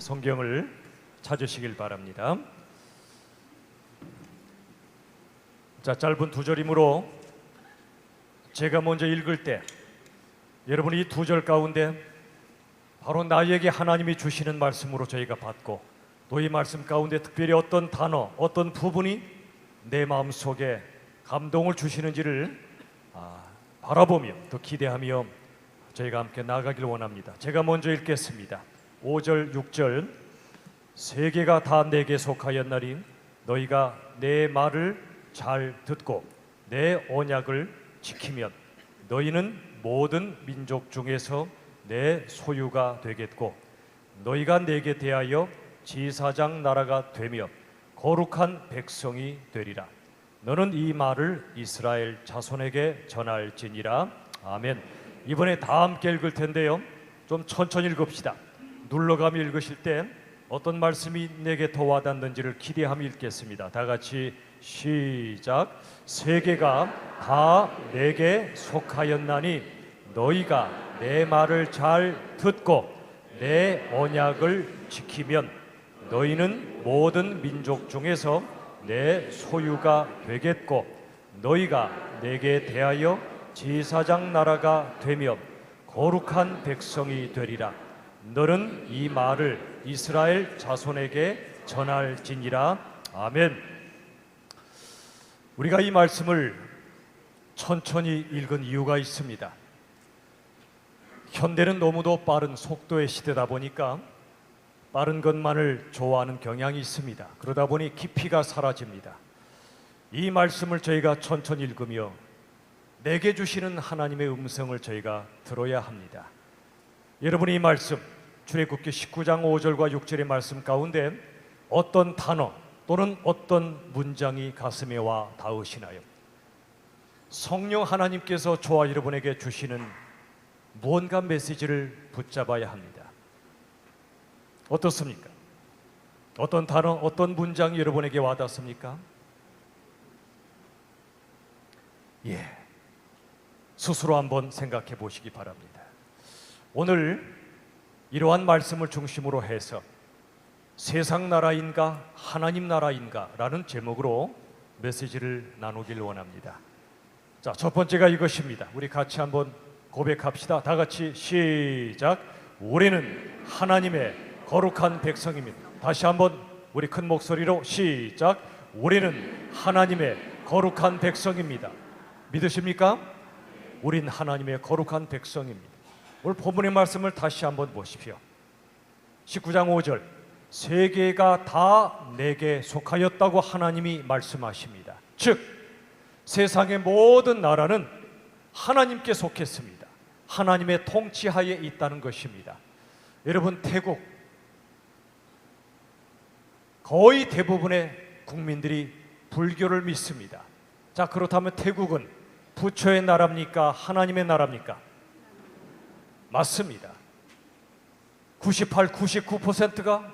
성경을 찾으시길 바랍니다. 자, 짧은 두 절이므로 제가 먼저 읽을 때 여러분이 이 두 절 가운데 바로 나에게 하나님이 주시는 말씀으로 저희가 받고 또 이 말씀 가운데 특별히 어떤 단어, 어떤 부분이 내 마음속에 감동을 주시는지를 바라보며 또 기대하며 저희가 함께 나아가길 원합니다. 제가 먼저 읽겠습니다. 5절, 6절. 세계가 다 내게 속하였나니 너희가 내 말을 잘 듣고 내 언약을 지키면 너희는 모든 민족 중에서 내 소유가 되겠고 너희가 내게 대하여 지사장 나라가 되며 거룩한 백성이 되리라. 너는 이 말을 이스라엘 자손에게 전할지니라. 아멘. 이번에 다 함께 읽을 텐데요, 좀 천천히 읽읍시다. 눌러가며 읽으실 때 어떤 말씀이 내게 더 와닿는지를 기대하며 읽겠습니다. 다 같이 시작. 세계가 다 내게 속하였나니 너희가 내 말을 잘 듣고 내 언약을 지키면 너희는 모든 민족 중에서 내 소유가 되겠고 너희가 내게 대하여 지사장 나라가 되며 거룩한 백성이 되리라. 너는 이 말을 이스라엘 자손에게 전할지니라. 아멘. 우리가 이 말씀을 천천히 읽은 이유가 있습니다. 현대는 너무도 빠른 속도의 시대다 보니까 빠른 것만을 좋아하는 경향이 있습니다. 그러다 보니 깊이가 사라집니다. 이 말씀을 저희가 천천히 읽으며 내게 주시는 하나님의 음성을 저희가 들어야 합니다. 여러분이 이 말씀 출애굽기 19장 5절과 6절의 말씀 가운데 어떤 단어 또는 어떤 문장이 가슴에 와 닿으시나요? 성령 하나님께서 저와 여러분에게 주시는 무언가 메시지를 붙잡아야 합니다. 어떻습니까? 어떤 단어, 어떤 문장이 여러분에게 와닿습니까? 스스로 한번 생각해 보시기 바랍니다. 오늘 이러한 말씀을 중심으로 해서 세상 나라인가 하나님 나라인가 라는 제목으로 메시지를 나누길 원합니다. 자, 첫 번째가 이것입니다. 우리 같이 한번 고백합시다. 다 같이 시작. 우리는 하나님의 거룩한 백성입니다. 다시 한번 우리 큰 목소리로 시작. 우리는 하나님의 거룩한 백성입니다. 믿으십니까? 우린 하나님의 거룩한 백성입니다. 오늘 본문의 말씀을 다시 한번 보십시오. 19장 5절. 세계가 다 내게 속하였다고 하나님이 말씀하십니다. 즉 세상의 모든 나라는 하나님께 속했습니다. 하나님의 통치하에 있다는 것입니다. 여러분, 태국 거의 대부분의 국민들이 불교를 믿습니다. 자, 그렇다면 태국은 부처의 나라입니까? 하나님의 나라입니까? 맞습니다. 98, 99%가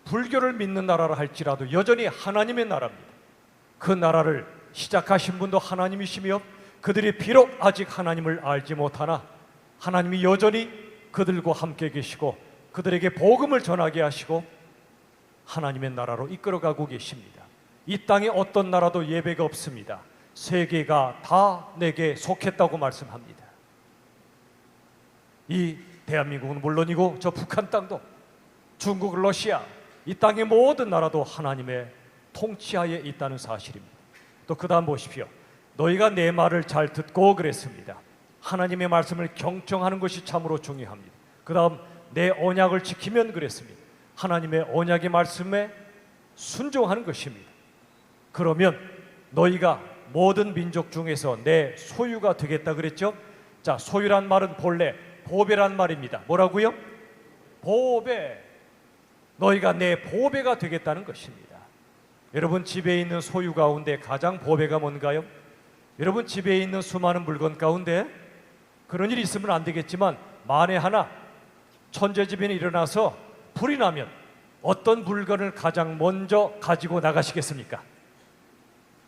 불교를 믿는 나라라 할지라도 여전히 하나님의 나라입니다. 그 나라를 시작하신 분도 하나님이시며 그들이 비록 아직 하나님을 알지 못하나 하나님이 여전히 그들과 함께 계시고 그들에게 복음을 전하게 하시고 하나님의 나라로 이끌어가고 계십니다. 이 땅에 어떤 나라도 예배가 없습니다. 세계가 다 내게 속했다고 말씀합니다. 이 대한민국은 물론이고 저 북한 땅도, 중국, 러시아, 이 땅의 모든 나라도 하나님의 통치하에 있다는 사실입니다. 또 그 다음 보십시오. 너희가 내 말을 잘 듣고 그랬습니다. 하나님의 말씀을 경청하는 것이 참으로 중요합니다. 그 다음 내 언약을 지키면 그랬습니다. 하나님의 언약의 말씀에 순종하는 것입니다. 그러면 너희가 모든 민족 중에서 내 소유가 되겠다 그랬죠? 자, 소유란 말은 본래 보배란 말입니다. 뭐라고요? 보배. 너희가 내 보배가 되겠다는 것입니다. 여러분, 집에 있는 소유 가운데 가장 보배가 뭔가요? 여러분, 집에 있는 수많은 물건 가운데 그런 일이 있으면 안 되겠지만 만에 하나 천재지변이 일어나서 불이 나면 어떤 물건을 가장 먼저 가지고 나가시겠습니까?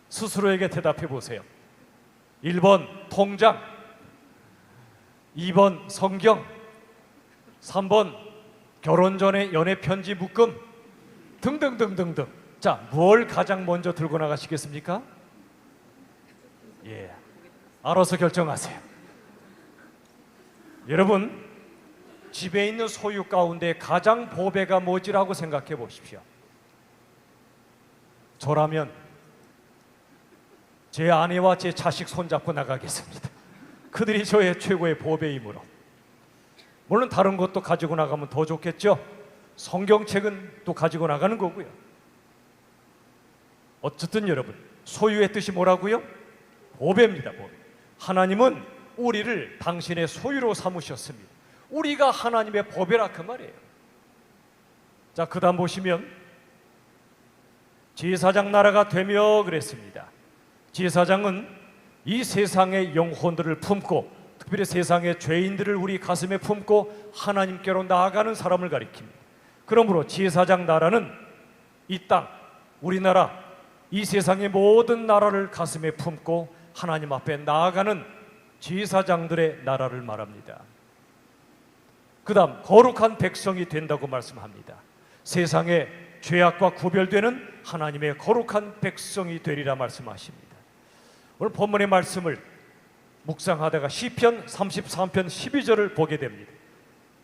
스스로에게 대답해 보세요. 1번 통장, 2번 성경, 3번 결혼 전에 연애 편지 묶음 등등등등등. 자, 뭘 가장 먼저 들고 나가시겠습니까? 예, 알아서 결정하세요. 여러분, 집에 있는 소유 가운데 가장 보배가 뭐지라고 생각해 보십시오. 저라면 제 아내와 제 자식 손잡고 나가겠습니다. 그들이 저의 최고의 보배이므로. 물론 다른 것도 가지고 나가면 더 좋겠죠. 성경책은 또 가지고 나가는 거고요. 어쨌든 여러분, 소유의 뜻이 뭐라고요? 보배입니다. 보배. 하나님은 우리를 당신의 소유로 삼으셨습니다. 우리가 하나님의 보배라 그 말이에요. 자, 그 다음 보시면 제사장 나라가 되며 그랬습니다. 제사장은 이 세상의 영혼들을 품고, 특별히 세상의 죄인들을 우리 가슴에 품고 하나님께로 나아가는 사람을 가리킵니다. 그러므로 제사장 나라는 이 땅, 우리나라, 이 세상의 모든 나라를 가슴에 품고 하나님 앞에 나아가는 제사장들의 나라를 말합니다. 그 다음 거룩한 백성이 된다고 말씀합니다. 세상의 죄악과 구별되는 하나님의 거룩한 백성이 되리라 말씀하십니다. 오늘 본문의 말씀을 묵상하다가 시편 33편 12절을 보게 됩니다.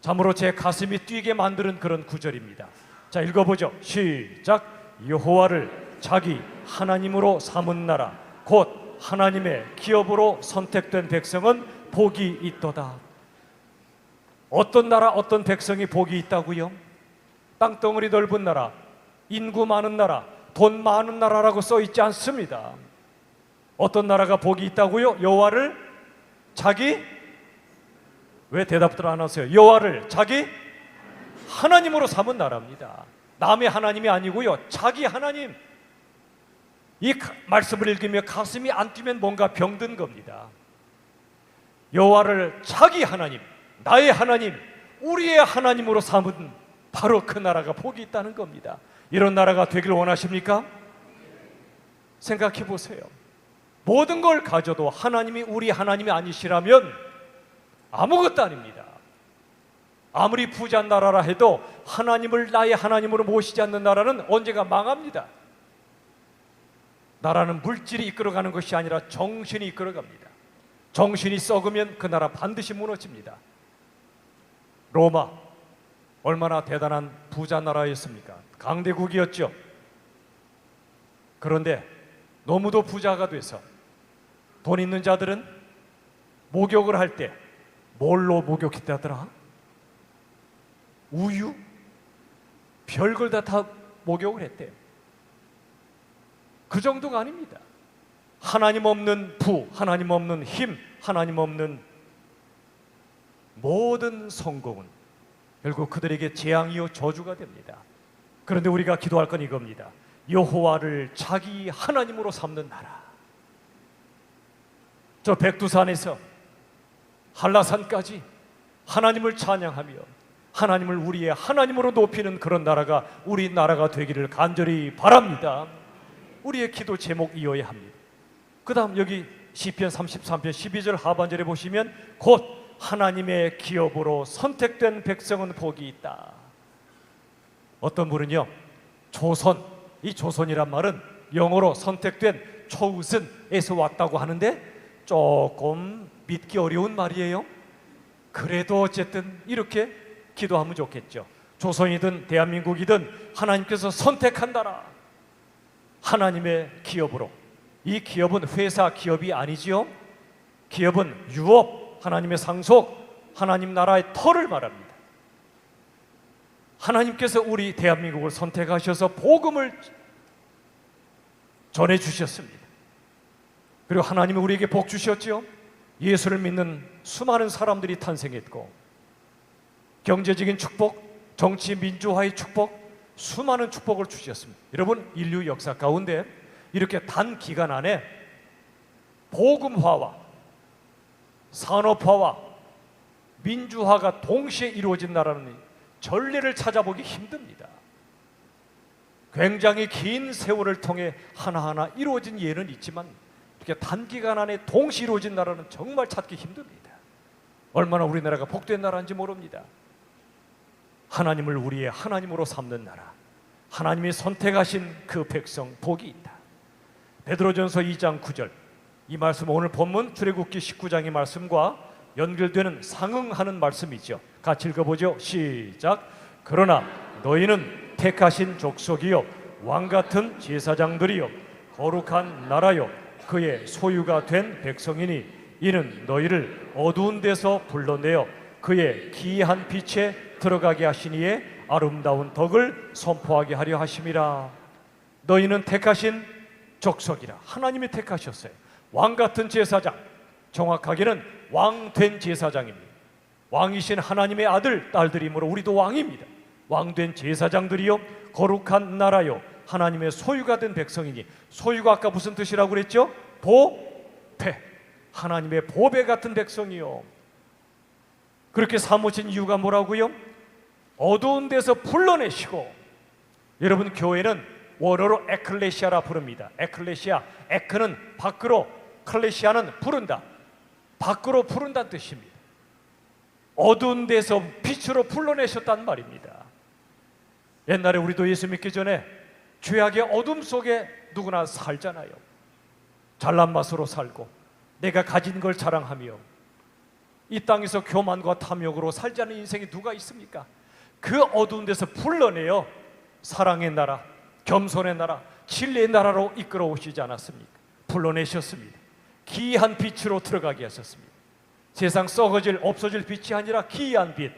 참으로 제 가슴이 뛰게 만드는 그런 구절입니다. 자, 읽어보죠. 시작. 여호와를 자기 하나님으로 삼은 나라 곧 하나님의 기업으로 선택된 백성은 복이 있도다. 어떤 나라, 어떤 백성이 복이 있다고요? 땅덩어리 넓은 나라, 인구 많은 나라, 돈 많은 나라라고 써 있지 않습니다. 어떤 나라가 복이 있다고요? 여호와를 자기, 왜 대답들 안 하세요? 여호와를 자기 하나님으로 삼은 나라입니다. 남의 하나님이 아니고요, 자기 하나님. 이 말씀을 읽으며 가슴이 안 뛰면 뭔가 병든 겁니다. 여호와를 자기 하나님, 나의 하나님, 우리의 하나님으로 삼은 바로 그 나라가 복이 있다는 겁니다. 이런 나라가 되길 원하십니까? 생각해 보세요. 모든 걸 가져도 하나님이 우리 하나님이 아니시라면 아무것도 아닙니다. 아무리 부자한 나라라 해도 하나님을 나의 하나님으로 모시지 않는 나라는 언제가 망합니다. 나라는 물질이 이끌어가는 것이 아니라 정신이 이끌어갑니다. 정신이 썩으면 그 나라 반드시 무너집니다. 로마, 얼마나 대단한 부자 나라였습니까? 강대국이었죠. 그런데 너무도 부자가 돼서 돈 있는 자들은 목욕을 할 때 뭘로 목욕했다더라? 우유? 별걸 다 목욕을 했대요. 그 정도가 아닙니다. 하나님 없는 부, 하나님 없는 힘, 하나님 없는 모든 성공은 결국 그들에게 재앙이요 저주가 됩니다. 그런데 우리가 기도할 건 이겁니다. 여호와를 자기 하나님으로 삼는 나라. 저 백두산에서 한라산까지 하나님을 찬양하며 하나님을 우리의 하나님으로 높이는 그런 나라가 우리 나라가 되기를 간절히 바랍니다. 우리의 기도 제목 이어야 합니다. 그 다음 여기 시편 33편 12절 하반절에 보시면 곧 하나님의 기업으로 선택된 백성은 복이 있다. 어떤 분은요, 조선, 이 조선이란 말은 영어로 선택된 chosen에서 왔다고 하는데 조금 믿기 어려운 말이에요. 그래도 어쨌든 이렇게 기도하면 좋겠죠. 조선이든 대한민국이든 하나님께서 선택한 나라, 하나님의 기업으로. 이 기업은 회사 기업이 아니지요. 기업은 유업, 하나님의 상속, 하나님 나라의 터를 말합니다. 하나님께서 우리 대한민국을 선택하셔서 복음을 전해주셨습니다. 그리고 하나님이 우리에게 복 주셨죠. 예수를 믿는 수많은 사람들이 탄생했고, 경제적인 축복, 정치 민주화의 축복, 수많은 축복을 주셨습니다. 여러분, 인류 역사 가운데 이렇게 단기간 안에 복음화와 산업화와 민주화가 동시에 이루어진 나라는 전례를 찾아보기 힘듭니다. 굉장히 긴 세월을 통해 하나하나 이루어진 예는 있지만 이렇게 단기간 안에 동시에 이루어진 나라는 정말 찾기 힘듭니다. 얼마나 우리나라가 복된 나라인지 모릅니다. 하나님을 우리의 하나님으로 삼는 나라, 하나님이 선택하신 그 백성 복이 있다. 베드로전서 2장 9절, 이 말씀 오늘 본문 출애굽기 19장의 말씀과 연결되는 상응하는 말씀이죠. 같이 읽어보죠. 시작. 그러나 너희는 택하신 족속이요 왕같은 제사장들이요 거룩한 나라요 그의 소유가 된 백성이니 이는 너희를 어두운 데서 불러내어 그의 기이한 빛에 들어가게 하시니에 아름다운 덕을 선포하게 하려 하심이라. 너희는 택하신 족속이라. 하나님이 택하셨어요. 왕같은 제사장, 정확하게는 왕된 제사장입니다. 왕이신 하나님의 아들, 딸들이므로 우리도 왕입니다. 왕된 제사장들이요 거룩한 나라요 하나님의 소유가 된 백성이니, 소유가 아까 무슨 뜻이라고 그랬죠? 보배, 하나님의 보배 같은 백성이요. 그렇게 삼으신 이유가 뭐라고요? 어두운 데서 불러내시고. 여러분, 교회는 원어로 에클레시아라 부릅니다. 에클레시아, 에크는 밖으로, 클레시아는 부른다, 밖으로 부른다는 뜻입니다. 어두운 데서 빛으로 불러내셨단 말입니다. 옛날에 우리도 예수 믿기 전에 죄악의 어둠 속에 누구나 살잖아요. 잘난 맛으로 살고 내가 가진 걸 자랑하며 이 땅에서 교만과 탐욕으로 살지 않은 인생이 누가 있습니까? 그 어두운 데서 불러내어 사랑의 나라, 겸손의 나라, 진리의 나라로 이끌어 오시지 않았습니까? 불러내셨습니다. 기이한 빛으로 들어가게 하셨습니다. 세상 썩어질 없어질 빛이 아니라 기이한 빛,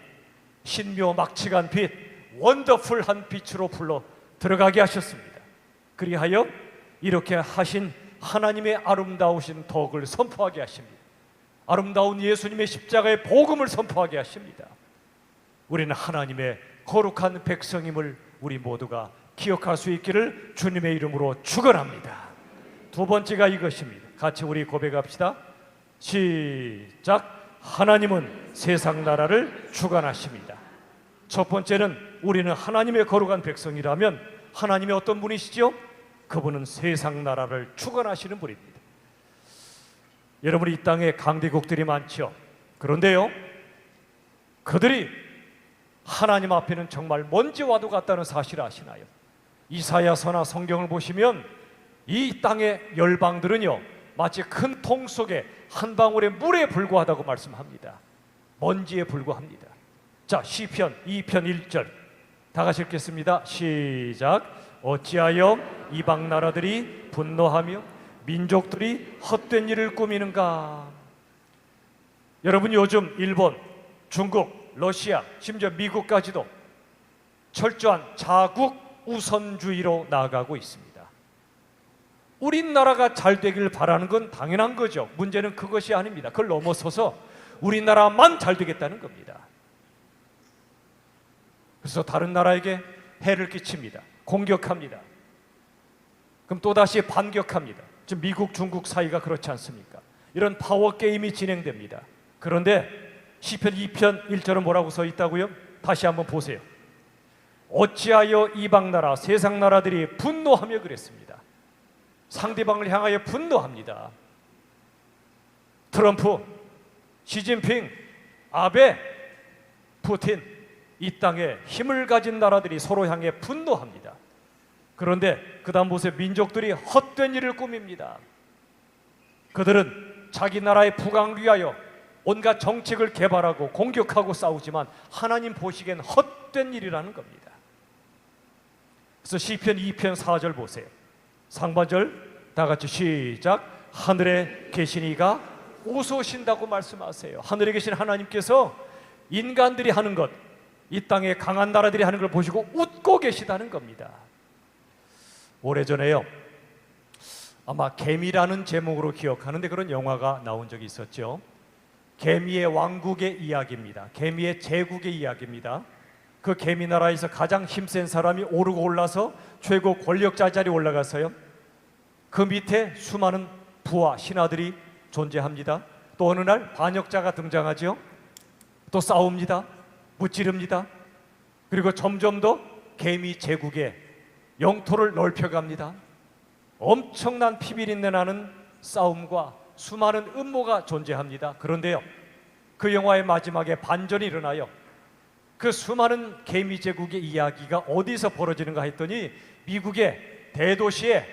신묘막측한 빛, 원더풀한 빛으로 불러 들어가게 하셨습니다. 그리하여 이렇게 하신 하나님의 아름다우신 덕을 선포하게 하십니다. 아름다운 예수님의 십자가의 복음을 선포하게 하십니다. 우리는 하나님의 거룩한 백성임을 우리 모두가 기억할 수 있기를 주님의 이름으로 축원합니다. 두 번째가 이것입니다. 같이 우리 고백합시다. 시작. 하나님은 세상 나라를 주관하십니다. 첫 번째는 우리는 하나님의 거룩한 백성이라면 하나님이 어떤 분이시죠? 그분은 세상 나라를 주관하시는 분입니다. 여러분, 이 땅에 강대국들이 많죠. 그런데요, 그들이 하나님 앞에는 정말 먼지와도 같다는 사실을 아시나요? 이사야서나 성경을 보시면 이 땅의 열방들은요 마치 큰 통 속에 한 방울의 물에 불과하다고 말씀합니다. 먼지에 불과합니다. 자, 시편 2편 1절 다 같이 읽겠습니다. 시작. 어찌하여 이방 나라들이 분노하며 민족들이 헛된 일을 꾸미는가. 여러분, 요즘 일본, 중국, 러시아, 심지어 미국까지도 철저한 자국 우선주의로 나아가고 있습니다. 우리나라가 잘 되길 바라는 건 당연한 거죠. 문제는 그것이 아닙니다. 그걸 넘어서서 우리나라만 잘 되겠다는 겁니다. 그래서 다른 나라에게 해를 끼칩니다. 공격합니다. 그럼 또다시 반격합니다. 지금 미국, 중국 사이가 그렇지 않습니까? 이런 파워 게임이 진행됩니다. 그런데 시편 2편 1절은 뭐라고 써 있다고요? 다시 한번 보세요. 어찌하여 이방 나라, 세상 나라들이 분노하며 그랬습니다. 상대방을 향하여 분노합니다. 트럼프, 시진핑, 아베, 푸틴, 이 땅에 힘을 가진 나라들이 서로 향해 분노합니다. 그런데 그 다음 보세요. 민족들이 헛된 일을 꾸밉니다. 그들은 자기 나라의 부강을 위하여 온갖 정책을 개발하고 공격하고 싸우지만 하나님 보시기엔 헛된 일이라는 겁니다. 그래서 시편 2편 4절 보세요. 상반절 다 같이 시작. 하늘에 계신 이가 웃으신다고 말씀하세요. 하늘에 계신 하나님께서 인간들이 하는 것, 이 땅의 강한 나라들이 하는 걸 보시고 웃고 계시다는 겁니다. 오래전에요, 아마 개미라는 제목으로 기억하는데 그런 영화가 나온 적이 있었죠. 개미의 왕국의 이야기입니다. 개미의 제국의 이야기입니다. 그 개미 나라에서 가장 힘센 사람이 오르고 올라서 최고 권력자 자리에 올라가서요, 그 밑에 수많은 부하 신하들이 존재합니다. 또 어느 날 반역자가 등장하죠. 또 싸웁니다. 무찌릅니다. 그리고 점점 더 개미 제국의 영토를 넓혀갑니다. 엄청난 피비린내 나는 싸움과 수많은 음모가 존재합니다. 그런데요, 그 영화의 마지막에 반전이 일어나요. 그 수많은 개미 제국의 이야기가 어디서 벌어지는가 했더니 미국의 대도시의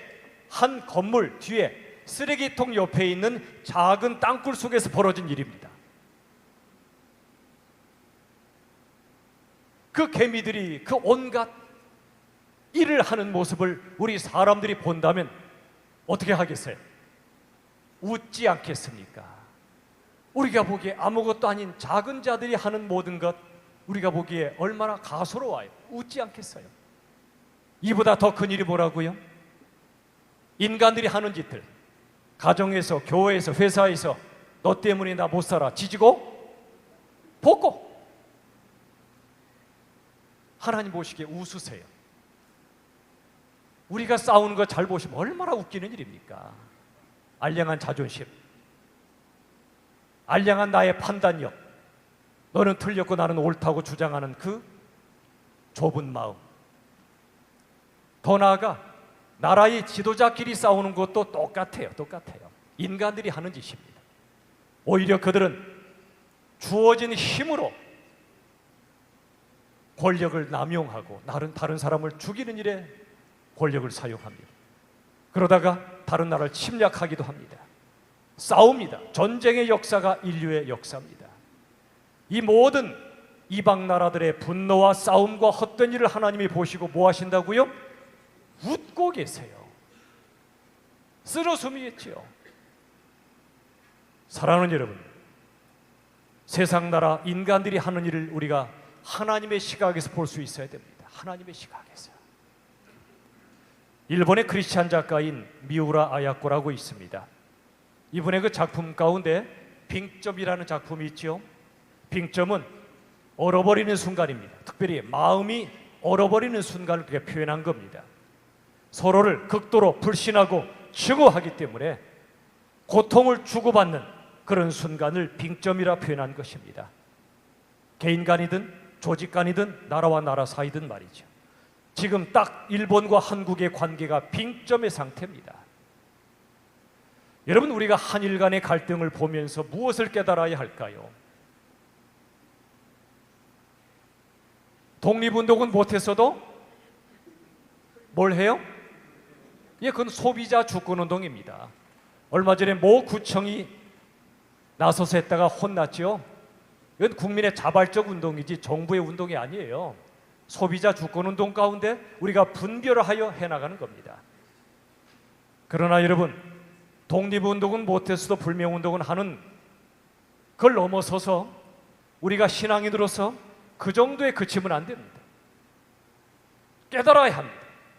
한 건물 뒤에 쓰레기통 옆에 있는 작은 땅굴 속에서 벌어진 일입니다. 그 개미들이 그 온갖 일을 하는 모습을 우리 사람들이 본다면 어떻게 하겠어요? 웃지 않겠습니까? 우리가 보기에 아무것도 아닌 작은 자들이 하는 모든 것, 우리가 보기에 얼마나 가소로워요. 웃지 않겠어요? 이보다 더 큰 일이 뭐라고요? 인간들이 하는 짓들, 가정에서, 교회에서, 회사에서 너 때문에 나 못 살아 지지고 볶고, 하나님 보시기에 웃으세요. 우리가 싸우는 거 잘 보시면 얼마나 웃기는 일입니까? 알량한 자존심, 알량한 나의 판단력, 너는 틀렸고 나는 옳다고 주장하는 그 좁은 마음, 더 나아가 나라의 지도자끼리 싸우는 것도 똑같아요. 인간들이 하는 짓입니다. 오히려 그들은 주어진 힘으로 권력을 남용하고 다른 사람을 죽이는 일에 권력을 사용합니다. 그러다가 다른 나라를 침략하기도 합니다. 싸웁니다. 전쟁의 역사가 인류의 역사입니다. 이 모든 이방 나라들의 분노와 싸움과 헛된 일을 하나님이 보시고 뭐 하신다고요? 웃고 계세요. 쓰러숨이겠지요. 사랑하는 여러분, 세상 나라 인간들이 하는 일을 우리가 하나님의 시각에서 볼 수 있어야 됩니다. 하나님의 시각에서. 일본의 크리스찬 작가인 미우라 아야코라고 있습니다. 이분의 그 작품 가운데 빙점이라는 작품이 있죠. 빙점은 얼어버리는 순간입니다. 특별히 마음이 얼어버리는 순간을 그렇게 표현한 겁니다. 서로를 극도로 불신하고 증오하기 때문에 고통을 주고받는 그런 순간을 빙점이라 표현한 것입니다. 개인 간이든 조직 간이든 나라와 나라 사이든 말이죠. 지금 딱 일본과 한국의 관계가 빙점의 상태입니다. 여러분, 우리가 한일 간의 갈등을 보면서 무엇을 깨달아야 할까요? 독립운동은 못했어도 뭘 해요? 예, 그건 소비자 주권운동입니다. 얼마 전에 모 구청이 나서서 했다가 혼났죠. 이건 국민의 자발적 운동이지 정부의 운동이 아니에요. 소비자 주권운동 가운데 우리가 분별하여 해나가는 겁니다. 그러나 여러분, 독립운동은 못했어도 불매운동은 하는 그걸 넘어서서 우리가 신앙인으로서 그 정도에 그치면 안 됩니다. 깨달아야 합니다.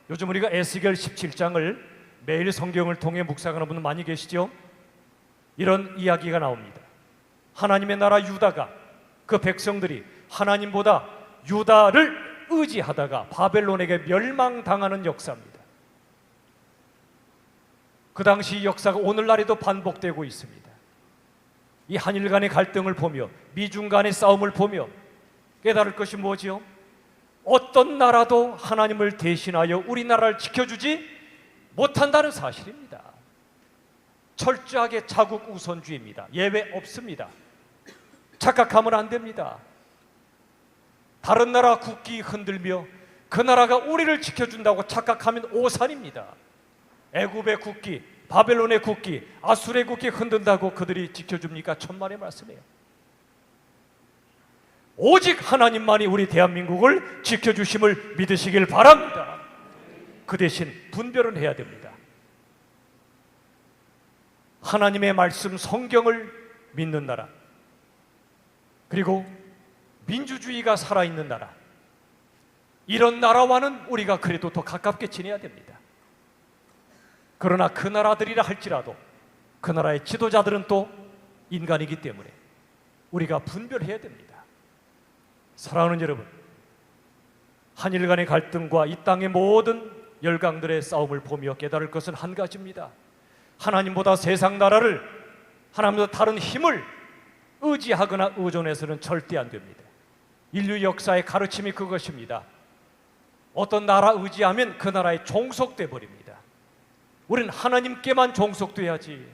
요즘 우리가 에스겔 17장을 매일 성경을 통해 묵상하는 분들 많이 계시죠? 이런 이야기가 나옵니다. 하나님의 나라 유다가, 그 백성들이 하나님보다 유다를 의지하다가 바벨론에게 멸망당하는 역사입니다. 그 당시 역사가 오늘날에도 반복되고 있습니다. 이 한일 간의 갈등을 보며 미중 간의 싸움을 보며 깨달을 것이 뭐지요? 어떤 나라도 하나님을 대신하여 우리나라를 지켜주지 못한다는 사실입니다. 철저하게 자국 우선주의입니다. 예외 없습니다. 착각하면 안 됩니다. 다른 나라 국기 흔들며 그 나라가 우리를 지켜준다고 착각하면 오산입니다. 애굽의 국기, 바벨론의 국기, 아수르의 국기 흔든다고 그들이 지켜줍니까? 천만의 말씀이에요. 오직 하나님만이 우리 대한민국을 지켜주심을 믿으시길 바랍니다. 그 대신 분별은 해야 됩니다. 하나님의 말씀 성경을 믿는 나라, 그리고 민주주의가 살아있는 나라, 이런 나라와는 우리가 그래도 더 가깝게 지내야 됩니다. 그러나 그 나라들이라 할지라도 그 나라의 지도자들은 또 인간이기 때문에 우리가 분별해야 됩니다. 사랑하는 여러분, 한일 간의 갈등과 이 땅의 모든 열강들의 싸움을 보며 깨달을 것은 한 가지입니다. 하나님보다 세상 나라를, 하나님보다 다른 힘을 의지하거나 의존해서는 절대 안 됩니다. 인류 역사의 가르침이 그것입니다. 어떤 나라 의지하면 그 나라에 종속돼 버립니다. 우리는 하나님께만 종속돼야지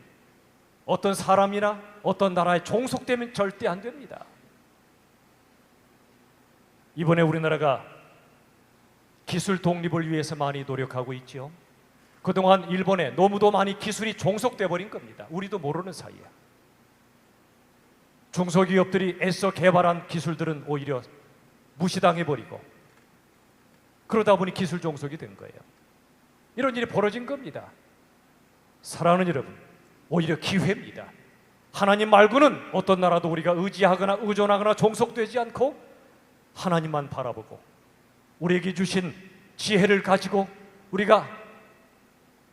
어떤 사람이나 어떤 나라에 종속되면 절대 안 됩니다. 이번에 우리나라가 기술 독립을 위해서 많이 노력하고 있죠. 그동안 일본에 너무도 많이 기술이 종속돼 버린 겁니다. 우리도 모르는 사이에. 중소기업들이 애써 개발한 기술들은 오히려 무시당해 버리고, 그러다 보니 기술 종속이 된 거예요. 이런 일이 벌어진 겁니다. 사랑하는 여러분, 오히려 기회입니다. 하나님 말고는 어떤 나라도 우리가 의지하거나 의존하거나 종속되지 않고 하나님만 바라보고 우리에게 주신 지혜를 가지고 우리가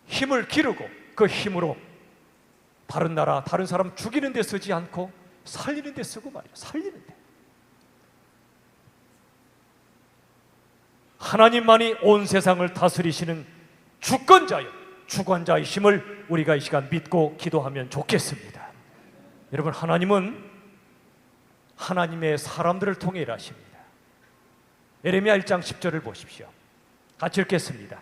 힘을 기르고 그 힘으로 다른 나라, 다른 사람 죽이는 데 쓰지 않고 살리는 데 쓰고 말이에요. 살리는 데. 하나님만이 온 세상을 다스리시는 주권자요, 주관자이심을 우리가 이 시간 믿고 기도하면 좋겠습니다. 여러분, 하나님은 하나님의 사람들을 통해 일하십니다. 예레미야 1장 10절을 보십시오. 같이 읽겠습니다.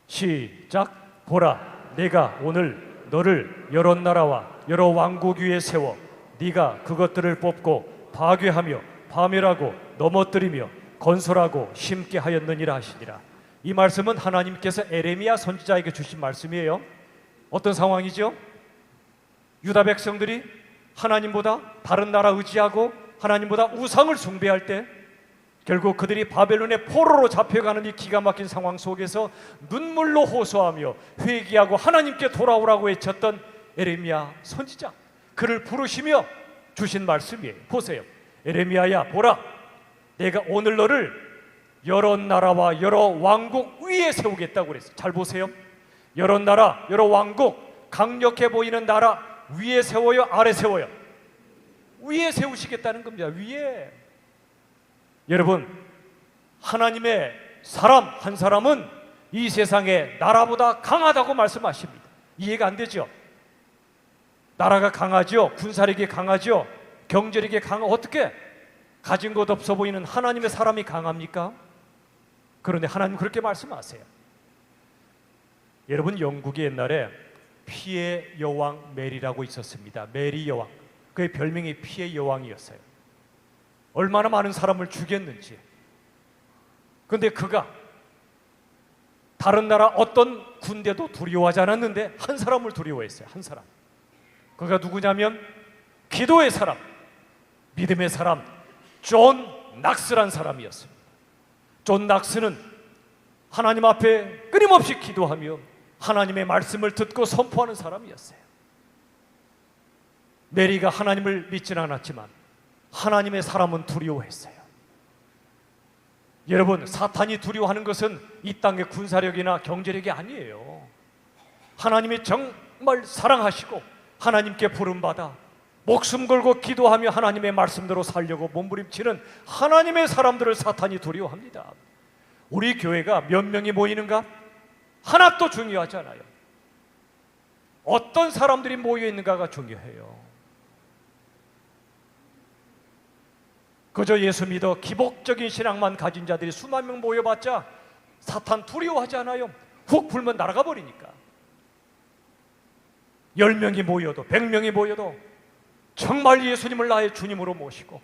시작. 보라, 내가 오늘 너를 여러 나라와 여러 왕국 위에 세워 네가 그것들을 뽑고 파괴하며 파멸하고 넘어뜨리며 건설하고 심게 하였느니라 하시니라. 이 말씀은 하나님께서 예레미야 선지자에게 주신 말씀이에요. 어떤 상황이죠? 유다 백성들이 하나님보다 다른 나라 의지하고 하나님보다 우상을 숭배할 때 결국 그들이 바벨론의 포로로 잡혀가는 이 기가 막힌 상황 속에서 눈물로 호소하며 회개하고 하나님께 돌아오라고 외쳤던 예레미야 선지자, 그를 부르시며 주신 말씀이에요. 보세요. 예레미야야, 보라, 내가 오늘 너를 여러 나라와 여러 왕국 위에 세우겠다고 그랬어요. 잘 보세요. 여러 나라, 여러 왕국, 강력해 보이는 나라 위에 세워요, 아래 세워요? 위에 세우시겠다는 겁니다. 위에. 여러분, 하나님의 사람 한 사람은 이 세상에 나라보다 강하다고 말씀하십니다. 이해가 안 되죠? 나라가 강하죠? 군사력이 강하죠? 경제력이 강하고, 어떻게 가진 것 없어 보이는 하나님의 사람이 강합니까? 그런데 하나님 그렇게 말씀하세요. 여러분, 영국이 옛날에 피의 여왕 메리라고 있었습니다. 메리 여왕. 그의 별명이 피의 여왕이었어요. 얼마나 많은 사람을 죽였는지. 그런데 그가 다른 나라 어떤 군대도 두려워하지 않았는데 한 사람을 두려워했어요. 한 사람. 그가 누구냐면 기도의 사람, 믿음의 사람, 존 낙스란 사람이었습니다. 존 낙스는 하나님 앞에 끊임없이 기도하며 하나님의 말씀을 듣고 선포하는 사람이었어요. 메리가 하나님을 믿지는 않았지만 하나님의 사람은 두려워했어요. 여러분, 사탄이 두려워하는 것은 이 땅의 군사력이나 경제력이 아니에요. 하나님이 정말 사랑하시고 하나님께 부름받아 목숨 걸고 기도하며 하나님의 말씀대로 살려고 몸부림치는 하나님의 사람들을 사탄이 두려워합니다. 우리 교회가 몇 명이 모이는가? 하나도 중요하지 않아요. 어떤 사람들이 모여 있는가가 중요해요. 그저 예수 믿어 기복적인 신앙만 가진 자들이 수만 명 모여봤자 사탄 두려워하지 않아요. 훅 불면 날아가 버리니까. 10명이 모여도 100명이 모여도 정말 예수님을 나의 주님으로 모시고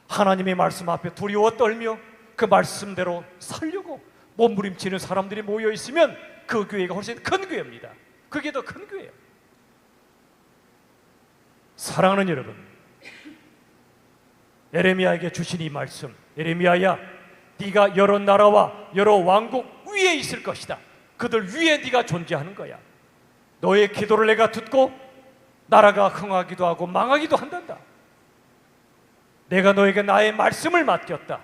하나님의 말씀 앞에 두려워 떨며 그 말씀대로 살려고 몸부림치는 사람들이 모여 있으면 그 교회가 훨씬 큰 교회입니다. 그게 더 큰 교회예요. 사랑하는 여러분, 예레미야에게 주신 이 말씀, 예레미야야, 네가 여러 나라와 여러 왕국 위에 있을 것이다. 그들 위에 네가 존재하는 거야. 너의 기도를 내가 듣고 나라가 흥하기도 하고 망하기도 한단다. 내가 너에게 나의 말씀을 맡겼다.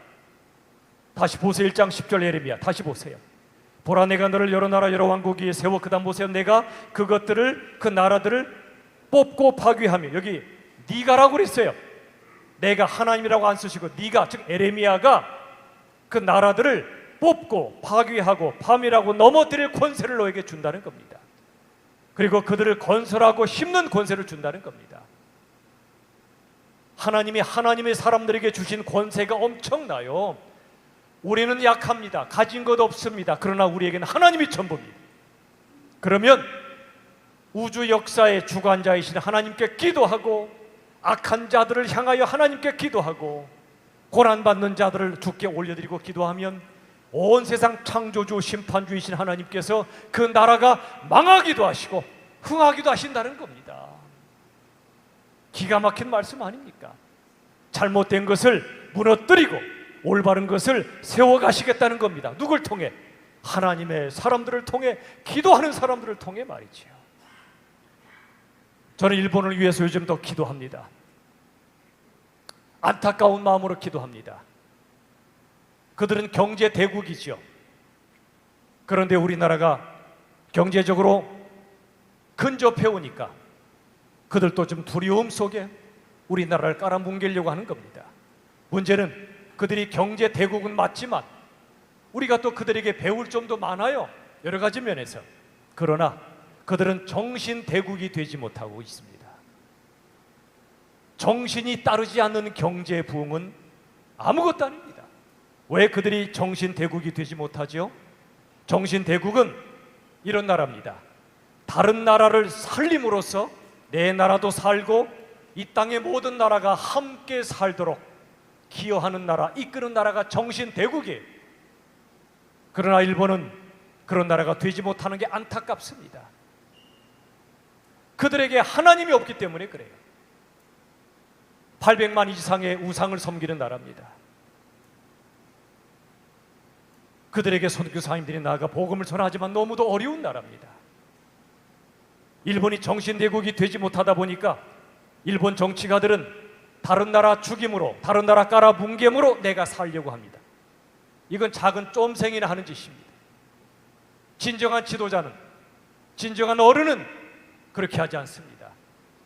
다시 보세요. 1장 10절 예레미야, 다시 보세요. 보라, 내가 너를 여러 나라 여러 왕국 위에 세워. 그 다음 보세요. 내가 그것들을, 그 나라들을 뽑고 파괴하며. 여기 네가라고 그랬어요. 내가 하나님이라고 안 쓰시고 네가, 즉 예레미야가 그 나라들을 뽑고 파괴하고 파멸하고 넘어뜨릴 권세를 너에게 준다는 겁니다. 그리고 그들을 건설하고 심는 권세를 준다는 겁니다. 하나님이 하나님의 사람들에게 주신 권세가 엄청나요. 우리는 약합니다. 가진 것 없습니다. 그러나 우리에게는 하나님이 전부입니다. 그러면 우주 역사의 주관자이신 하나님께 기도하고 악한 자들을 향하여 하나님께 기도하고 고난받는 자들을 주께 올려드리고 기도하면 온 세상 창조주 심판주이신 하나님께서 그 나라가 망하기도 하시고 흥하기도 하신다는 겁니다. 기가 막힌 말씀 아닙니까? 잘못된 것을 무너뜨리고 올바른 것을 세워가시겠다는 겁니다. 누굴 통해? 하나님의 사람들을 통해, 기도하는 사람들을 통해 말이죠. 저는 일본을 위해서 요즘 더 기도합니다. 안타까운 마음으로 기도합니다. 그들은 경제 대국이죠. 그런데 우리나라가 경제적으로 근접해 오니까 그들도 좀 두려움 속에 우리나라를 깔아뭉개려고 하는 겁니다. 문제는 그들이 경제 대국은 맞지만 우리가 또 그들에게 배울 점도 많아요. 여러 가지 면에서. 그러나 그들은 정신 대국이 되지 못하고 있습니다. 정신이 따르지 않는 경제 부흥은 아무것도 아닙니다. 왜 그들이 정신 대국이 되지 못하죠? 정신 대국은 이런 나라입니다. 다른 나라를 살림으로써 내 나라도 살고 이 땅의 모든 나라가 함께 살도록 기여하는 나라, 이끄는 나라가 정신 대국이에요. 그러나 일본은 그런 나라가 되지 못하는 게 안타깝습니다. 그들에게 하나님이 없기 때문에 그래요. 800만 이상의 우상을 섬기는 나라입니다. 그들에게 선교사님들이 나아가 복음을 전하지만 너무도 어려운 나라입니다. 일본이 정신대국이 되지 못하다 보니까 일본 정치가들은 다른 나라 죽임으로, 다른 나라 깔아뭉개므로 내가 살려고 합니다. 이건 작은 쫌생이나 하는 짓입니다. 진정한 지도자는, 진정한 어른은 그렇게 하지 않습니다.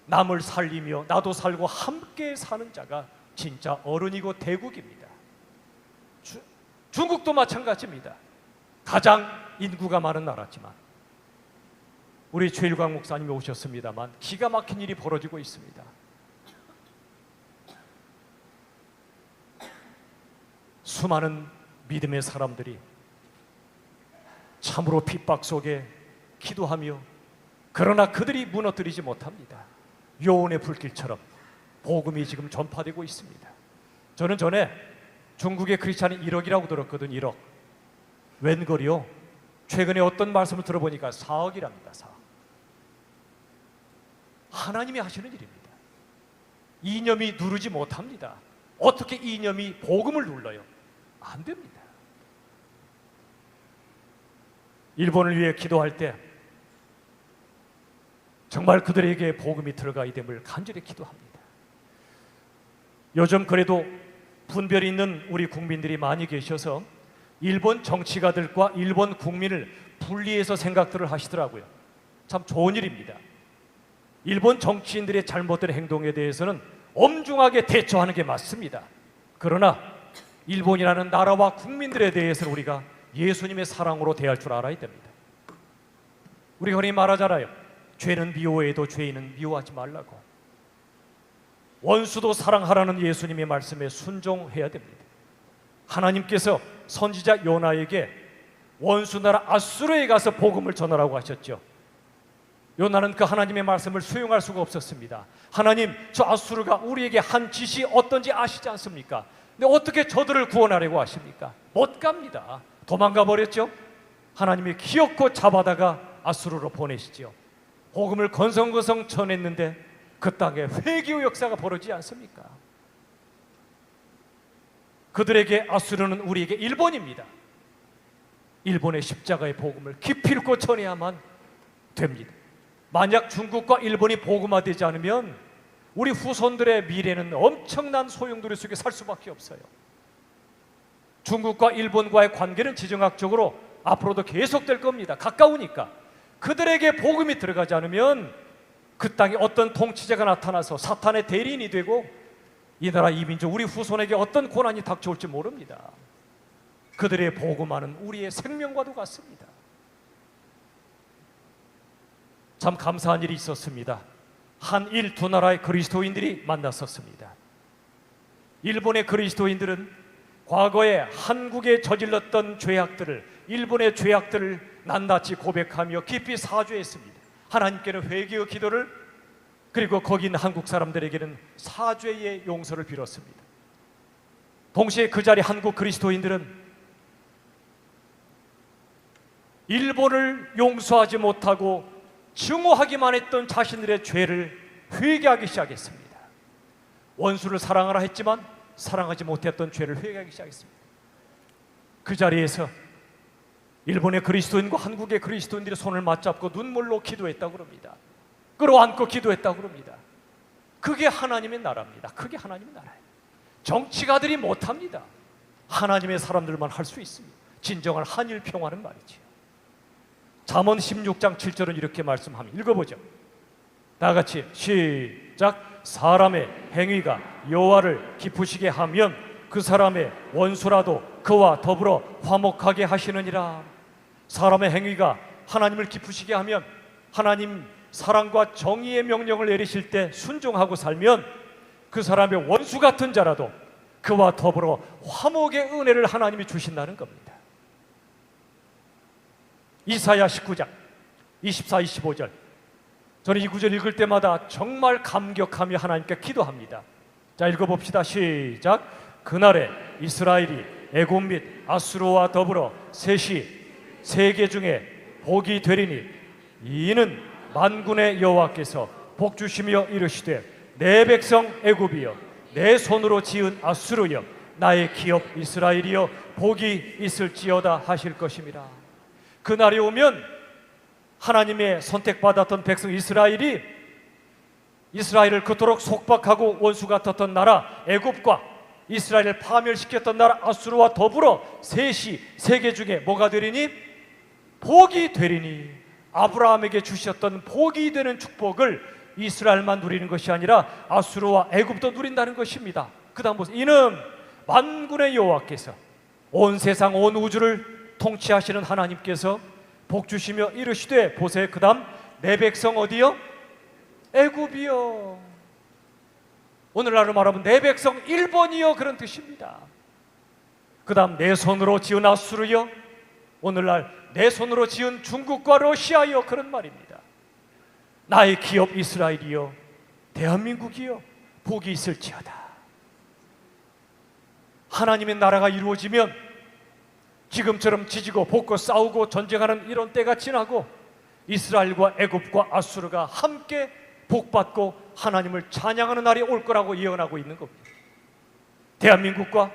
남을 살리며 나도 살고 함께 사는 자가 진짜 어른이고 대국입니다. 중국도 마찬가지입니다. 가장 인구가 많은 나라지만 우리 최일광 목사님이 오셨습니다만 기가 막힌 일이 벌어지고 있습니다. 수많은 믿음의 사람들이 참으로 핍박 속에 기도하며 그러나 그들이 무너뜨리지 못합니다. 요원의 불길처럼 복음이 지금 전파되고 있습니다. 저는 전에 중국의 크리스찬이 1억이라고 들었거든. 1억. 웬걸이요? 최근에 어떤 말씀을 들어보니까 4억이랍니다. 4억. 하나님이 하시는 일입니다. 이념이 누르지 못합니다. 어떻게 이념이 복음을 눌러요? 안 됩니다. 일본을 위해 기도할 때 정말 그들에게 복음이 들어가야 됨을 간절히 기도합니다. 요즘 그래도 분별이 있는 우리 국민들이 많이 계셔서 일본 정치가들과 일본 국민을 분리해서 생각들을 하시더라고요. 참 좋은 일입니다. 일본 정치인들의 잘못된 행동에 대해서는 엄중하게 대처하는 게 맞습니다. 그러나 일본이라는 나라와 국민들에 대해서는 우리가 예수님의 사랑으로 대할 줄 알아야 됩니다. 우리가 흔히 말하잖아요. 죄는 미워해도 죄인은 미워하지 말라고. 원수도 사랑하라는 예수님의 말씀에 순종해야 됩니다. 하나님께서 선지자 요나에게 원수 나라 아수르에 가서 복음을 전하라고 하셨죠. 요나는 그 하나님의 말씀을 수용할 수가 없었습니다. 하나님, 저 아수르가 우리에게 한 짓이 어떤지 아시지 않습니까? 근데 어떻게 저들을 구원하려고 하십니까? 못 갑니다. 도망가 버렸죠. 하나님이 기어코 잡아다가 아수르로 보내시죠. 복음을 건성건성 전했는데 그 땅에 회개의 역사가 벌어지지 않습니까? 그들에게 아수르는 우리에게 일본입니다. 일본의 십자가의 복음을 기필코 전해야만 됩니다. 만약 중국과 일본이 복음화되지 않으면 우리 후손들의 미래는 엄청난 소용돌이 속에 살 수밖에 없어요. 중국과 일본과의 관계는 지정학적으로 앞으로도 계속될 겁니다. 가까우니까. 그들에게 복음이 들어가지 않으면 그 땅에 어떤 통치자가 나타나서 사탄의 대리인이 되고 이 나라 이 민족 우리 후손에게 어떤 고난이 닥쳐올지 모릅니다. 그들의 복음화는 우리의 생명과도 같습니다. 참 감사한 일이 있었습니다. 한일 두 나라의 그리스도인들이 만났었습니다. 일본의 그리스도인들은 과거에 한국에 저질렀던 죄악들을, 일본의 죄악들을 낱낱이 고백하며 깊이 사죄했습니다. 하나님께는 회개의 기도를, 그리고 거기 있는 한국 사람들에게는 사죄의 용서를 빌었습니다. 동시에 그 자리 한국 그리스도인들은 일본을 용서하지 못하고 증오하기만 했던 자신들의 죄를 회개하기 시작했습니다. 원수를 사랑하라 했지만 사랑하지 못했던 죄를 회개하기 시작했습니다. 그 자리에서 일본의 그리스도인과 한국의 그리스도인들이 손을 맞잡고 눈물로 기도했다고 그럽니다. 끌어안고 기도했다고 그럽니다. 그게 하나님의 나라입니다. 그게 하나님의 나라예요. 정치가들이 못합니다. 하나님의 사람들만 할 수 있습니다. 진정한 한일 평화는 말이지요. 잠언 16장 7절은 이렇게 말씀합니다. 읽어보죠. 다 같이 시작. 사람의 행위가 여호와를 기쁘시게 하면 그 사람의 원수라도 그와 더불어 화목하게 하시느니라. 사람의 행위가 하나님을 기쁘시게 하면, 하나님 사랑과 정의의 명령을 내리실 때 순종하고 살면 그 사람의 원수 같은 자라도 그와 더불어 화목의 은혜를 하나님이 주신다는 겁니다. 이사야 19장 24, 25절, 저는 이 구절 읽을 때마다 정말 감격하며 하나님께 기도합니다. 자, 읽어봅시다. 시작. 그날에 이스라엘이 애굽 및 아수르와 더불어 셋이 세계 중에 복이 되리니 이는 만군의 여호와께서 복 주시며 이르시되 내 백성 애굽이여 내 손으로 지은 아수르여 나의 기업 이스라엘이여 복이 있을지어다 하실 것임이라. 그날이 오면 하나님의 선택받았던 백성 이스라엘이, 이스라엘을 그토록 속박하고 원수 같았던 나라 애굽과 이스라엘을 파멸시켰던 나라 아수르와 더불어 셋이 세계 중에 뭐가 되리니? 복이 되리니. 아브라함에게 주셨던 복이 되는 축복을 이스라엘만 누리는 것이 아니라 아수르와 애굽도 누린다는 것입니다. 그 다음 보세요. 이는 만군의 여호와께서 온 세상 온 우주를 통치하시는 하나님께서 복 주시며 이르시되, 보세요. 그 다음 내 백성 어디요? 애굽이요. 오늘날로 말하면 내 백성 일본이요, 그런 뜻입니다. 그 다음 내 손으로 지은 아수르요, 오늘날 내 손으로 지은 중국과 러시아요, 그런 말입니다. 나의 기업 이스라엘이요 대한민국이요 복이 있을지어다. 하나님의 나라가 이루어지면 지금처럼 지지고 볶고 싸우고 전쟁하는 이런 때가 지나고 이스라엘과 애굽과 아수르가 함께 복받고 하나님을 찬양하는 날이 올 거라고 예언하고 있는 겁니다. 대한민국과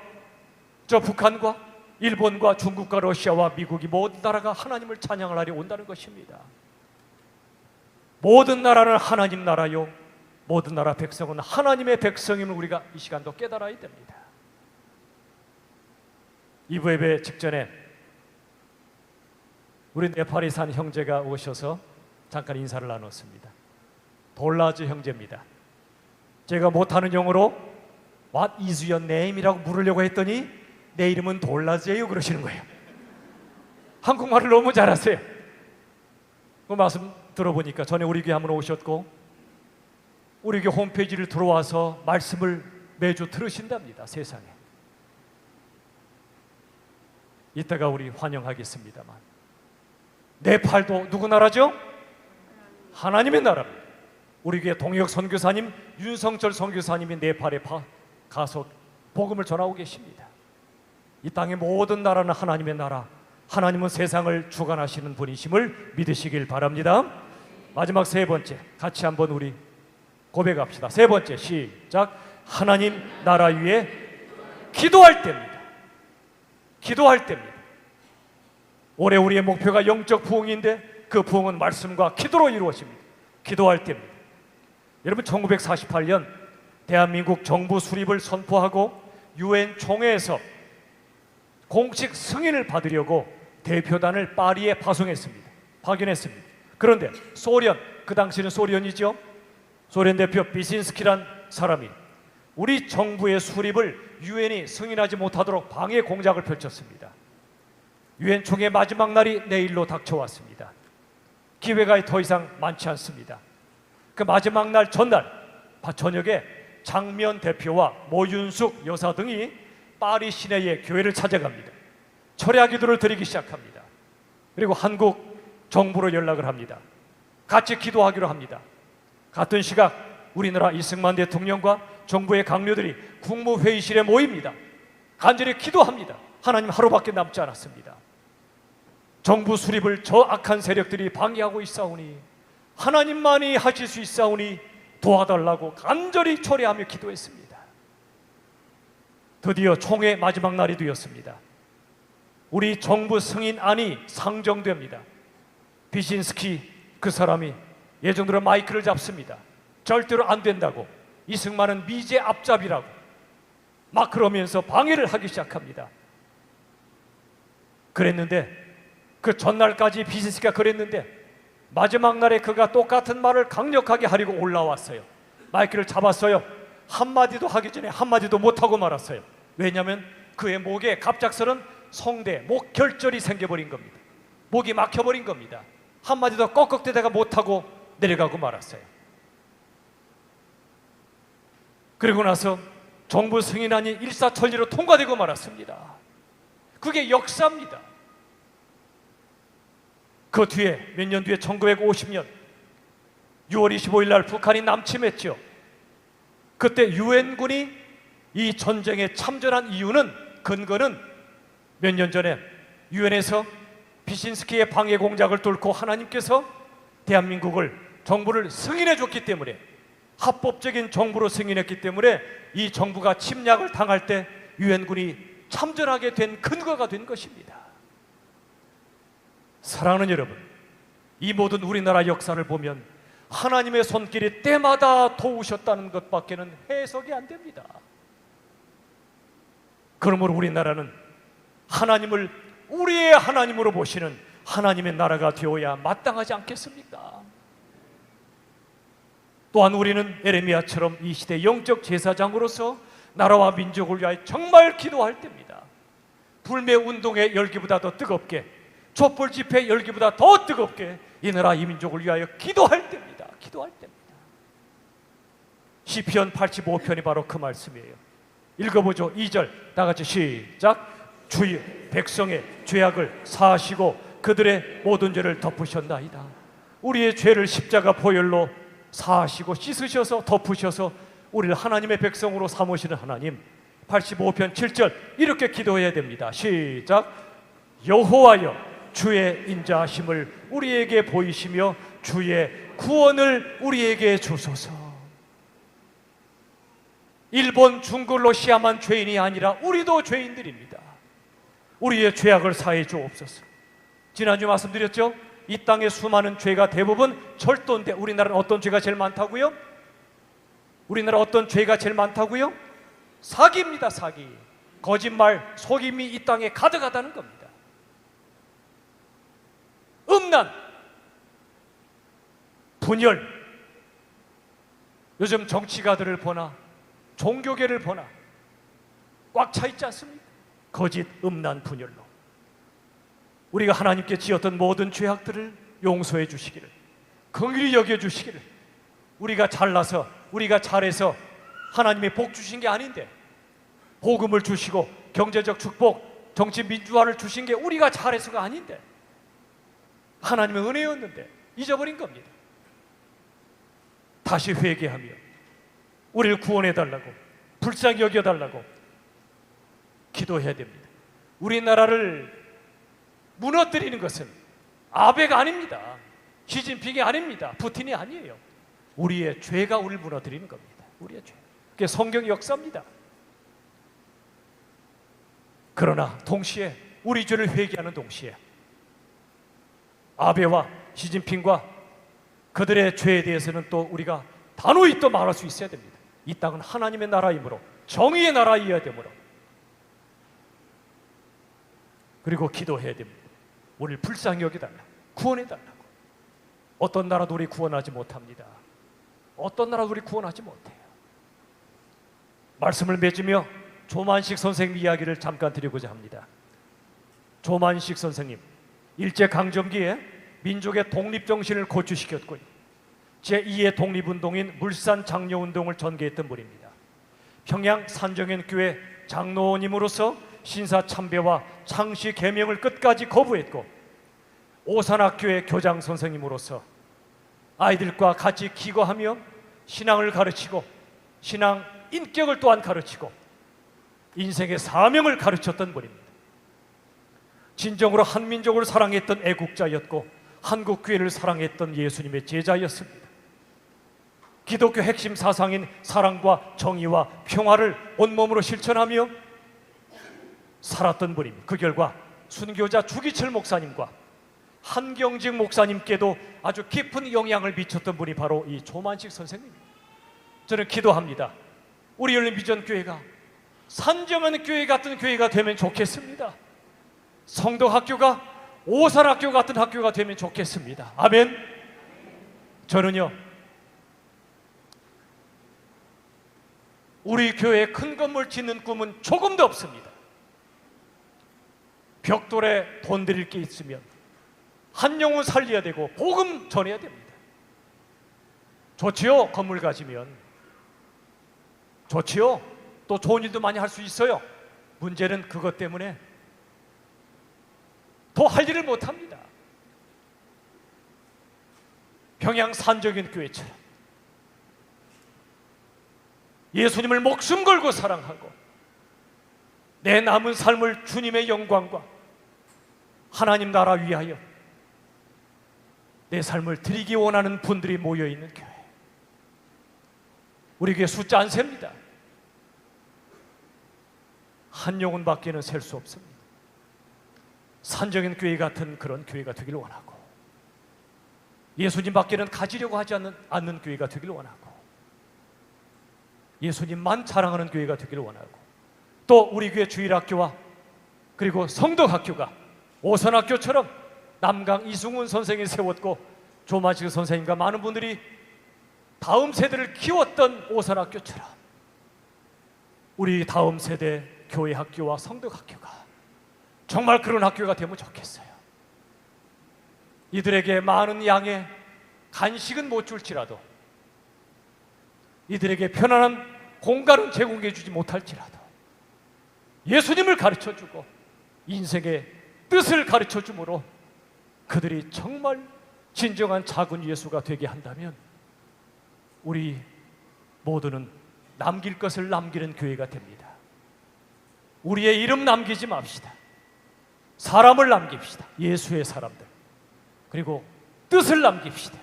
저 북한과 일본과 중국과 러시아와 미국이 모든 나라가 하나님을 찬양할 날이 온다는 것입니다. 모든 나라는 하나님 나라요, 모든 나라 백성은 하나님의 백성임을 우리가 이 시간도 깨달아야 됩니다. 2부 예배 직전에 우리 네팔에 산 형제가 오셔서 잠깐 인사를 나눴습니다. 돌라즈 형제입니다. 제가 못하는 영어로 What is your name? 이라고 물으려고 했더니 내 이름은 돌라즈예요 그러시는 거예요. 한국말을 너무 잘하세요. 그 말씀 들어보니까 전에 우리 교회 한번 오셨고 우리 교회 홈페이지를 들어와서 말씀을 매주 들으신답니다. 세상에. 이따가 우리 환영하겠습니다만, 네팔도 누구 나라죠? 하나님의 나라입니다. 우리 교회 동역 선교사님 윤성철 선교사님이 네팔에 가서 복음을 전하고 계십니다. 이 땅의 모든 나라는 하나님의 나라, 하나님은 세상을 주관하시는 분이심을 믿으시길 바랍니다. 마지막 세 번째, 같이 한번 우리 고백합시다. 세 번째, 시작. 하나님 나라 위에 기도할 때입니다. 기도할 때입니다. 올해 우리의 목표가 영적 부흥인데 그 부흥은 말씀과 기도로 이루어집니다. 기도할 때입니다. 여러분, 1948년 대한민국 정부 수립을 선포하고 유엔 총회에서 공식 승인을 받으려고 대표단을 파리에 파견했습니다. 그런데 소련, 그 당시는 소련이죠. 소련 대표 비신스키란 사람이 우리 정부의 수립을 유엔이 승인하지 못하도록 방해 공작을 펼쳤습니다. 유엔 총회 마지막 날이 내일로 닥쳐왔습니다. 기회가 더 이상 많지 않습니다. 그 마지막 날 전날 저녁에 장면 대표와 모윤숙 여사 등이 파리 시내의 교회를 찾아갑니다. 철야 기도를 드리기 시작합니다. 그리고 한국 정부로 연락을 합니다. 같이 기도하기로 합니다. 같은 시각 우리나라 이승만 대통령과 정부의 강요들이 국무회의실에 모입니다. 간절히 기도합니다. 하나님, 하루밖에 남지 않았습니다. 정부 수립을 저 악한 세력들이 방해하고 있사오니 하나님만이 하실 수 있사오니 도와달라고 간절히 초래하며 기도했습니다. 드디어 총회 마지막 날이 되었습니다. 우리 정부 승인안이 상정됩니다. 비신스키 그 사람이 예정대로 마이크를 잡습니다. 절대로 안 된다고, 이승만은 미제 앞잡이라고 막 그러면서 방해를 하기 시작합니다. 그랬는데 그 전날까지 비신스키가 그랬는데 마지막 날에 그가 똑같은 말을 강력하게 하려고 올라왔어요. 마이크를 잡았어요. 한마디도 하기 전에 한마디도 못하고 말았어요. 왜냐하면 그의 목에 갑작스런 성대, 목결절이 생겨버린 겁니다. 목이 막혀버린 겁니다. 한마디도 꺽꺽대다가 못하고 내려가고 말았어요. 그리고 나서 정부 승인안이 일사천리로 통과되고 말았습니다. 그게 역사입니다. 그 뒤에 몇 년 뒤에 1950년 6월 25일 날 북한이 남침했죠. 그때 유엔군이 이 전쟁에 참전한 이유는, 근거는 몇 년 전에 유엔에서 비신스키의 방해 공작을 뚫고 하나님께서 대한민국을, 정부를 승인해 줬기 때문에, 합법적인 정부로 승인했기 때문에 이 정부가 침략을 당할 때 유엔군이 참전하게 된 근거가 된 것입니다. 사랑하는 여러분, 이 모든 우리나라 역사를 보면 하나님의 손길이 때마다 도우셨다는 것밖에는 해석이 안 됩니다. 그러므로 우리나라는 하나님을 우리의 하나님으로 보시는 하나님의 나라가 되어야 마땅하지 않겠습니까? 또한 우리는 에레미야처럼 이 시대 영적 제사장으로서 나라와 민족을 위하여 정말 기도할 때입니다. 불매운동의 열기보다 더 뜨겁게, 촛불 집회 열기보다 더 뜨겁게 이 나라 이 민족을 위하여 기도할 때입니다. 기도할 때입니다. 시편 85편이 바로 그 말씀이에요. 읽어보죠. 2절 다 같이 시작. 주의 백성의 죄악을 사하시고 그들의 모든 죄를 덮으셨나이다. 우리의 죄를 십자가 보혈로 사하시고 씻으셔서 덮으셔서 우리를 하나님의 백성으로 삼으시는 하나님. 85편 7절 이렇게 기도해야 됩니다. 시작. 여호와여 주의 인자하심을 우리에게 보이시며 주의 구원을 우리에게 주소서. 일본, 중국, 러시아만 죄인이 아니라 우리도 죄인들입니다. 우리의 죄악을 사해 주옵소서. 지난주 말씀드렸죠? 이 땅의 수많은 죄가 대부분 절도인데 우리나라는 어떤 죄가 제일 많다고요? 우리나라 어떤 죄가 제일 많다고요? 사기입니다. 사기. 거짓말, 속임이 이 땅에 가득하다는 겁니다. 음란, 분열. 요즘 정치가들을 보나 종교계를 보나 꽉 차 있지 않습니까? 거짓, 음란, 분열로. 우리가 하나님께 지었던 모든 죄악들을 용서해 주시기를, 긍휼히 여겨 주시기를. 우리가 잘나서, 우리가 잘해서 하나님의 복 주신 게 아닌데, 복음을 주시고 경제적 축복, 정치 민주화를 주신 게 우리가 잘해서가 아닌데, 하나님의 은혜였는데 잊어버린 겁니다. 다시 회개하며 우리를 구원해달라고, 불쌍히 여겨달라고 기도해야 됩니다. 우리나라를 무너뜨리는 것은 아베가 아닙니다. 시진핑이 아닙니다. 푸틴이 아니에요. 우리의 죄가 우리를 무너뜨리는 겁니다. 우리의 죄. 그게 성경 역사입니다. 그러나 동시에 우리 죄를 회개하는 동시에 아베와 시진핑과 그들의 죄에 대해서는 또 우리가 단호히 또 말할 수 있어야 됩니다. 이 땅은 하나님의 나라이므로, 정의의 나라이어야 되므로. 그리고 기도해야 됩니다. 우리를 불쌍히 여겨달라고, 구원해달라고. 어떤 나라도 우리 구원하지 못합니다. 어떤 나라도 우리 구원하지 못해요. 말씀을 맺으며 조만식 선생님 이야기를 잠깐 드리고자 합니다. 조만식 선생님, 일제강점기에 민족의 독립정신을 고취시켰고 제2의 독립운동인 물산장려운동을 전개했던 분입니다. 평양 산정현교회 장로님으로서 신사참배와 창시 계명을 끝까지 거부했고, 오산학교의 교장 선생님으로서 아이들과 같이 기거하며 신앙을 가르치고 신앙 인격을 또한 가르치고 인생의 사명을 가르쳤던 분입니다. 진정으로 한민족을 사랑했던 애국자였고 한국교회를 사랑했던 예수님의 제자였습니다. 기독교 핵심 사상인 사랑과 정의와 평화를 온몸으로 실천하며 살았던 분입니다. 그 결과 순교자 주기철 목사님과 한경직 목사님께도 아주 깊은 영향을 미쳤던 분이 바로 이 조만식 선생님입니다. 저는 기도합니다. 우리 열린비전교회가 산정한 교회 같은 교회가 되면 좋겠습니다. 성도학교가 오산학교 같은 학교가 되면 좋겠습니다. 아멘. 저는요, 우리 교회에 큰 건물 짓는 꿈은 조금도 없습니다. 벽돌에 돈 들일 게 있으면 한 영혼 살려야 되고 복음 전해야 됩니다. 좋지요, 건물 가지면. 좋지요, 또 좋은 일도 많이 할 수 있어요. 문제는 그것 때문에 더 할 일을 못합니다. 평양 산적인 교회처럼 예수님을 목숨 걸고 사랑하고 내 남은 삶을 주님의 영광과 하나님 나라 위하여 내 삶을 드리기 원하는 분들이 모여있는 교회. 우리 교회 숫자 안 셉니다. 한 영혼밖에는 셀 수 없습니다. 산정인 교회 같은 그런 교회가 되길 원하고 예수님밖에는 가지려고 하지 않는 교회가 되길 원하고 예수님만 자랑하는 교회가 되길 원하고 또 우리 교회 주일학교와 그리고 성덕학교가 오선학교처럼 남강 이승훈 선생이 세웠고 조만식 선생님과 많은 분들이 다음 세대를 키웠던 오선학교처럼 우리 다음 세대 교회 학교와 성덕학교가 정말 그런 학교가 되면 좋겠어요. 이들에게 많은 양의 간식은 못 줄지라도 이들에게 편안한 공간은 제공해 주지 못할지라도 예수님을 가르쳐주고 인생의 뜻을 가르쳐주므로 그들이 정말 진정한 작은 예수가 되게 한다면 우리 모두는 남길 것을 남기는 교회가 됩니다. 우리의 이름 남기지 맙시다. 사람을 남깁시다. 예수의 사람들. 그리고 뜻을 남깁시다.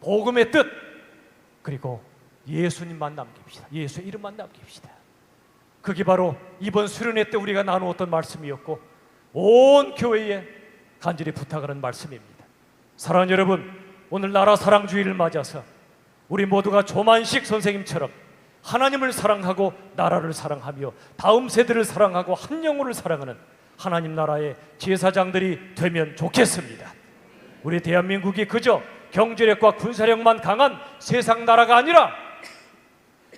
복음의 뜻. 그리고 예수님만 남깁시다. 예수의 이름만 남깁시다. 그게 바로 이번 수련회 때 우리가 나누었던 말씀이었고 온 교회에 간절히 부탁하는 말씀입니다. 사랑하는 여러분, 오늘 나라 사랑주의를 맞아서 우리 모두가 조만식 선생님처럼 하나님을 사랑하고 나라를 사랑하며 다음 세대를 사랑하고 한 영혼을 사랑하는 하나님 나라의 제사장들이 되면 좋겠습니다. 우리 대한민국이 그저 경제력과 군사력만 강한 세상 나라가 아니라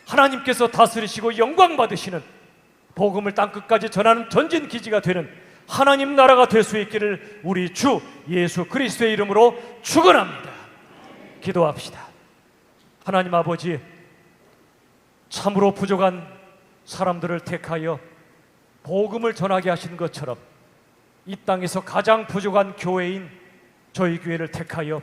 하나님께서 다스리시고 영광 받으시는 복음을 땅끝까지 전하는 전진 기지가 되는 하나님 나라가 될 수 있기를 우리 주 예수 그리스도의 이름으로 축원합니다. 기도합시다. 하나님 아버지, 참으로 부족한 사람들을 택하여 복음을 전하게 하신 것처럼 이 땅에서 가장 부족한 교회인 저희 교회를 택하여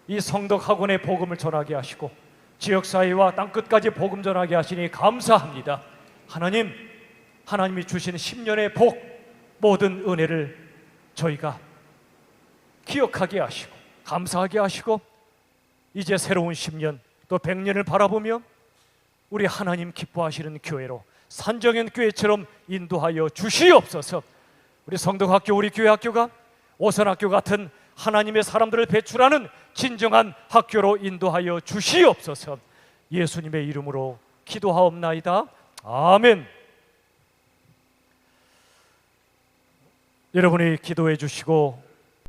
이 성덕학원의 복음을 전하게 하시고 지역사회와 땅끝까지 복음 전하게 하시니 감사합니다. 하나님이 주신 10년의 복, 모든 은혜를 저희가 기억하게 하시고 감사하게 하시고 이제 새로운 10년 또 100년을 바라보며 우리 하나님 기뻐하시는 교회로 산정현 교회처럼 인도하여 주시옵소서. 우리 성덕학교, 우리 교회 학교가 오선학교 같은 하나님의 사람들을 배출하는 진정한 학교로 인도하여 주시옵소서. 예수님의 이름으로 기도하옵나이다. 아멘. 여러분이 기도해 주시고